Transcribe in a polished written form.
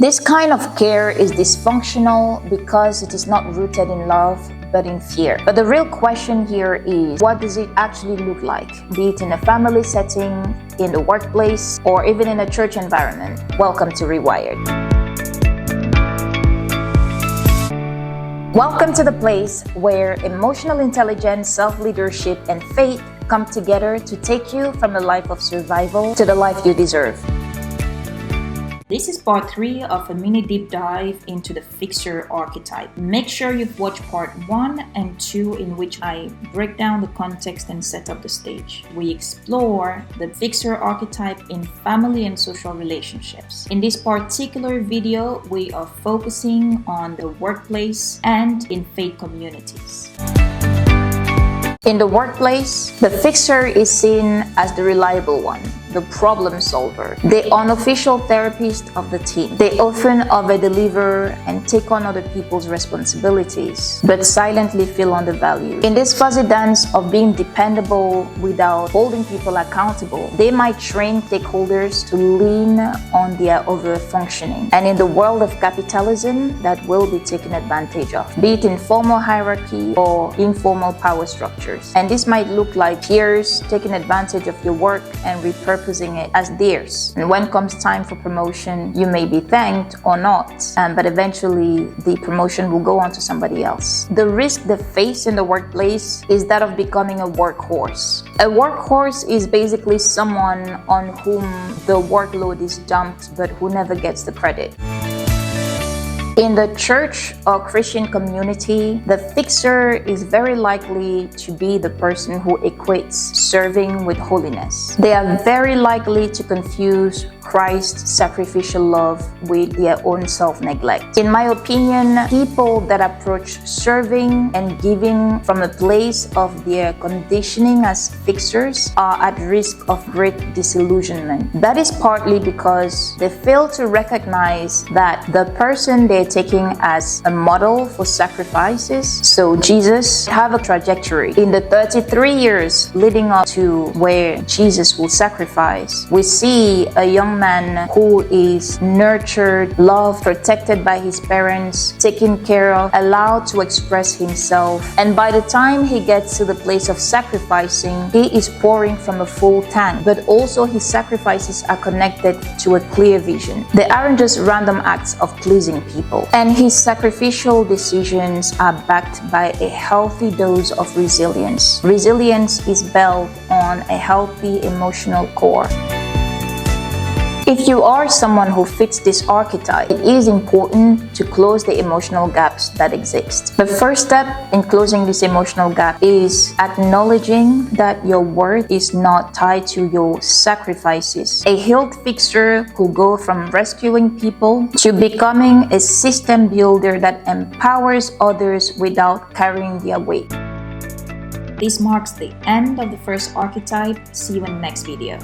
This kind of care is dysfunctional because it is not rooted in love, but in fear. But the real question here is, what does it actually look like? Be it in a family setting, in the workplace, or even in a church environment. Welcome to Rewired. Welcome to the place where emotional intelligence, self-leadership, and faith come together to take you from a life of survival to the life you deserve. This is part 3 of a mini deep dive into the fixer archetype. Make sure you've watched part 1 and 2, in which I break down the context and set up the stage. We explore the fixer archetype in family and social relationships. In this particular video, we are focusing on the workplace and in faith communities. In the workplace, the fixer is seen as the reliable one, the problem solver, the unofficial therapist of the team. They often over-deliver and take on other people's responsibilities, but silently feel undervalued. In this fuzzy dance of being dependable without holding people accountable, they might train stakeholders to lean on their over-functioning. And in the world of capitalism, that will be taken advantage of, be it in formal hierarchy or informal power structures. And this might look like peers taking advantage of your work and repurposing it as theirs. And when comes time for promotion, you may be thanked or not, but eventually the promotion will go on to somebody else. The risk they face in the workplace is that of becoming a workhorse. A workhorse is basically someone on whom the workload is dumped, but who never gets the credit. In the church or Christian community, the fixer is very likely to be the person who equates serving with holiness. They are very likely to confuse Christ's sacrificial love with their own self-neglect. In my opinion, people that approach serving and giving from a place of their conditioning as fixers are at risk of great disillusionment. That is partly because they fail to recognize that the person they're taking as a model for sacrifices, so Jesus, have a trajectory. In the 33 years leading up to where Jesus will sacrifice, we see a young man who is nurtured, loved, protected by his parents, taken care of, allowed to express himself. And by the time he gets to the place of sacrificing, he is pouring from a full tank. But also his sacrifices are connected to a clear vision. They aren't just random acts of pleasing people. And his sacrificial decisions are backed by a healthy dose of resilience. Resilience is built on a healthy emotional core. If you are someone who fits this archetype, it is important to close the emotional gaps that exist. The first step in closing this emotional gap is acknowledging that your worth is not tied to your sacrifices. A healed fixer will go from rescuing people to becoming a system builder that empowers others without carrying their weight. This marks the end of the first archetype. See you in the next video.